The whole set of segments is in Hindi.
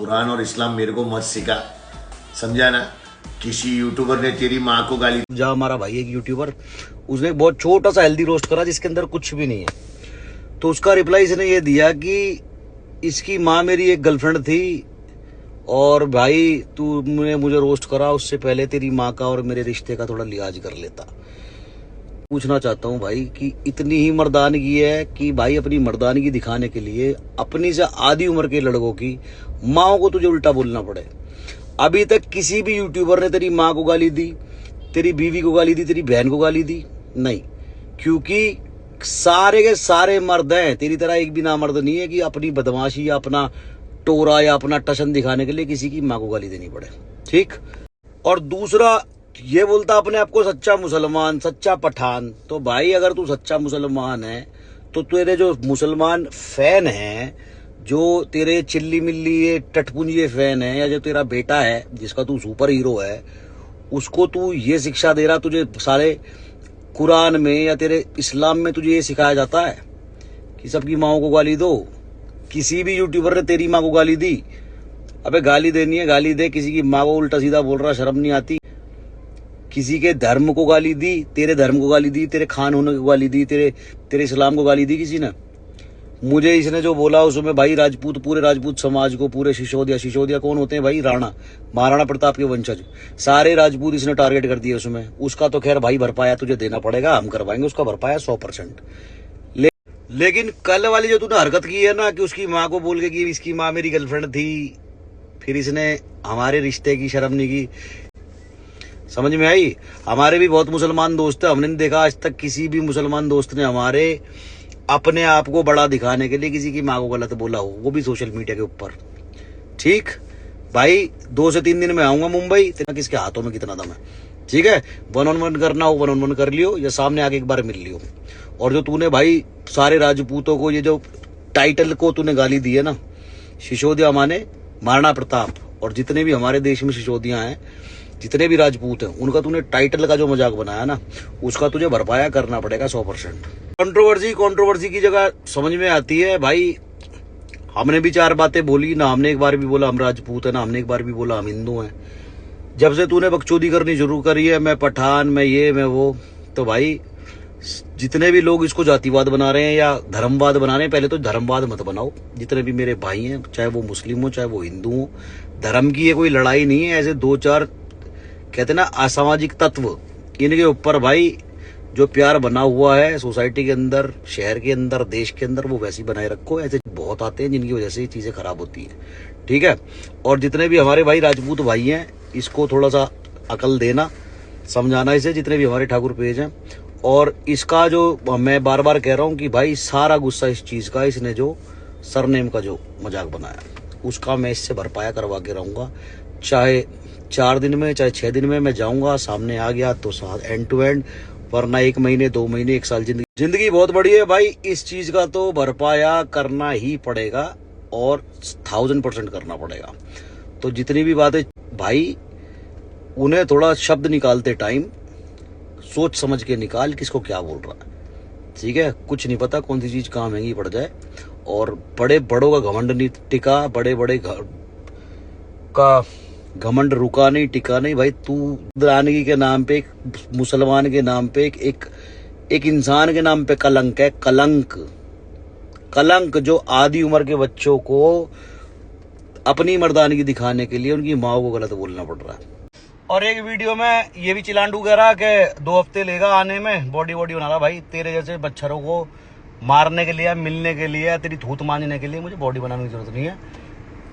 कुरान और इस्लाम मेरे को मत सिखा, समझा ना। किसी यूट्यूबर ने तेरी माँ को गाली, जा हमारा भाई एक यूट्यूबर, उसने एक बहुत छोटा सा हेल्दी रोस्ट करा जिसके अंदर कुछ भी नहीं है। तो उसका रिप्लाई इसने ये दिया कि इसकी माँ मेरी एक गर्लफ्रेंड थी और भाई तूने मुझे रोस्ट करा, उससे पहले तेरी माँ का और मेरे रिश्ते का थोड़ा लिहाज कर लेता। पूछना चाहता हूँ भाई कि इतनी ही मर्दानगी है कि भाई अपनी मर्दानगी दिखाने के लिए अपनी से आधी उम्र के लड़कों की माओ को तुझे उल्टा बोलना पड़े। अभी तक किसी भी यूट्यूबर ने तेरी माँ को गाली दी, तेरी बीवी को गाली दी, तेरी बहन को गाली दी? नहीं, क्योंकि सारे के सारे मर्द हैं। तेरी तरह एक भी नामर्द नहीं है कि अपनी बदमाशी या अपना टोरा या अपना टशन दिखाने के लिए किसी की माँ को गाली देनी पड़े, ठीक। और दूसरा ये बोलता अपने आप को सच्चा मुसलमान, सच्चा पठान। तो भाई अगर तू सच्चा मुसलमान है तो तेरे जो मुसलमान फैन हैं, जो तेरे चिल्ली मिल्ली ये टटपुंजिए फैन है, या जो तेरा बेटा है जिसका तू सुपर हीरो है, उसको तू ये शिक्षा दे रहा, तुझे सारे कुरान में या तेरे इस्लाम में तुझे ये सिखाया जाता है कि सबकी माओ को गाली दो। किसी भी यूट्यूबर ने तेरी माँ को गाली दी? अबे गाली देनी है गाली दे, किसी की माँ को उल्टा सीधा बोल रहा, शर्म नहीं आती? किसी के धर्म को गाली दी, तेरे धर्म को गाली दी, तेरे खान होने को गाली दी, तेरे इस्लाम को गाली दी किसी ने? मुझे इसने जो बोला उसमें भाई राजपूत, पूरे राजपूत समाज को, पूरे सिसोदिया कौन होते हैं भाई? राणा, महाराणा प्रताप के वंशज, सारे राजपूत इसने टारगेट कर दिए उसमें। उसका तो खैर भाई भरपाया तुझे देना पड़ेगा, हम करवाएंगे उसका भरपाया 100%। लेकिन कल वाली जो तूने हरकत की है ना कि उसकी माँ को बोल के कि इसकी माँ मेरी गर्लफ्रेंड थी, फिर इसने हमारे रिश्ते की शर्म नहीं की, समझ में आई? हमारे भी बहुत मुसलमान दोस्त है, हमने नहीं देखा आज तक किसी भी मुसलमान दोस्त ने हमारे अपने आप को बड़ा दिखाने के लिए किसी की माँ को गलत बोला हो, वो भी सोशल मीडिया के ऊपर, ठीक। भाई 2 से 3 दिन में आऊंगा मुंबई, तेरा किसके हाथों में कितना दम है, ठीक है। 1-on-1 करना हो 1-on-1 कर लियो, या सामने आके एक बार मिल लियो। और जो तूने भाई सारे राजपूतों को, ये जो टाइटल को तूने गाली दी है ना, सिसोदिया माने महाराणा प्रताप, और जितने भी हमारे देश में सिसोदिया हैं, जितने भी राजपूत हैं, उनका तूने टाइटल का जो मजाक बनाया ना, उसका तुझे भरपाया करना पड़ेगा 100%। कंट्रोवर्सी की जगह समझ में आती है भाई। हमने भी 4 बातें बोली ना, हमने एक बार भी बोला हम राजपूत है ना, हमने एक बार भी बोला हम हिंदू हैं। जब से तूने बकचोदी करनी शुरू करी है, मैं पठान, मैं ये मैं वो, तो भाई जितने भी लोग इसको जातिवाद बना रहे हैं या धर्मवाद बना रहे हैं, पहले तो धर्मवाद मत बनाओ। जितने भी मेरे भाई हैं, चाहे वो मुस्लिम हो चाहे वो हिंदू हो, धर्म की ये कोई लड़ाई नहीं है। ऐसे 2-4 कहते ना असामाजिक तत्व, इनके ऊपर भाई जो प्यार बना हुआ है सोसाइटी के अंदर, शहर के अंदर, देश के अंदर, वो वैसे ही बनाए रखो। ऐसे बहुत आते हैं जिनकी वजह से ये चीजें खराब होती है, ठीक है। और जितने भी हमारे भाई राजपूत भाई हैं, इसको थोड़ा सा अकल देना, समझाना इसे, जितने भी हमारे ठाकुर पेज हैं। और इसका जो मैं बार बार कह रहा हूँ कि भाई सारा गुस्सा इस चीज का, इसने जो सरनेम का जो मजाक बनाया, उसका मैं इससे भरपाया करवा के रहूंगा। चाहे 4 दिन में, चाहे 6 दिन में मैं जाऊंगा, सामने आ गया तो साथ एंड टू एंड, वरना 1 महीने 2 महीने 1 साल, जिंदगी बहुत बड़ी है भाई। इस चीज का तो भरपाया करना ही पड़ेगा और 1000% करना पड़ेगा। तो जितनी भी बातें भाई, उन्हें थोड़ा शब्द निकालते टाइम सोच समझ के निकाल किसको क्या बोल रहा है, ठीक है। कुछ नहीं पता कौन सी चीज कहाँ महंगी पड़ जाए। और बड़े बड़ों का घमंड नहीं टिका, बड़े बड़े का घमंड रुका नहीं, टिका नहीं भाई। तू रानगी के नाम पे, एक मुसलमान के नाम पे, एक इंसान के नाम पे कलंक है। कलंक जो आधी उम्र के बच्चों को अपनी मर्दानगी दिखाने के लिए उनकी माँ को गलत बोलना पड़ रहा है। और एक वीडियो में ये भी चिलांडू कह रहा कि 2 हफ्ते लेगा आने में, बॉडी बना रहा। भाई तेरे जैसे बच्चरों को मारने के लिए, मिलने के लिए, तेरी थूत मांझने के लिए मुझे बॉडी बनाने की जरूरत नहीं है।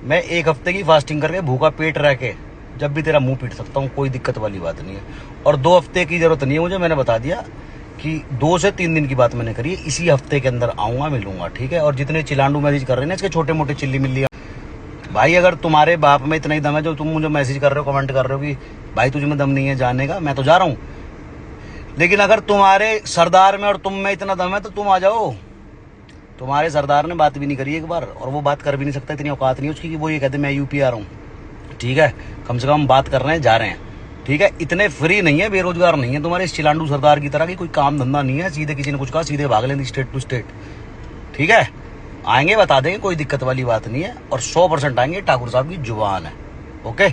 मैं 1 हफ्ते की फास्टिंग करके भूखा पेट रह के जब भी तेरा मुंह पीट सकता हूँ, कोई दिक्कत वाली बात नहीं है। और 2 हफ्ते की जरूरत नहीं है मुझे, मैंने बता दिया कि 2 से 3 दिन की बात मैंने करी है। इसी हफ्ते के अंदर आऊंगा, मिलूंगा, ठीक है। और जितने चिलांडू मैसेज कर रहे हैं ना, इसके छोटे मोटे चिल्ली मिल्ली, भाई अगर तुम्हारे बाप में इतना ही दम है जो तुम मुझे मैसेज कर रहे हो, कमेंट कर रहे हो कि भाई तुझे में दम नहीं है जाने का, मैं तो जा रहा हूँ। लेकिन अगर तुम्हारे सरदार में और तुम में इतना दम है तो तुम आ जाओ। तुम्हारे सरदार ने बात भी नहीं करी एक बार, और वो बात कर भी नहीं सकता, इतनी औकात नहीं उसकी कि वो ये कहते मैं यूपी आ रहा हूँ, ठीक है। कम से कम बात कर रहे हैं, जा रहे हैं, ठीक है। इतने फ्री नहीं है, बेरोजगार नहीं है तुम्हारे इस चिलांडू सरदार की तरह की कोई काम धंधा नहीं है। सीधे किसी ने कुछ कहा सीधे भाग लेंगे स्टेट टू स्टेट, ठीक है। आएंगे बता देंगे, कोई दिक्कत वाली बात नहीं है, और 100% आएंगे, ठाकुर साहब की जुबान है। ओके।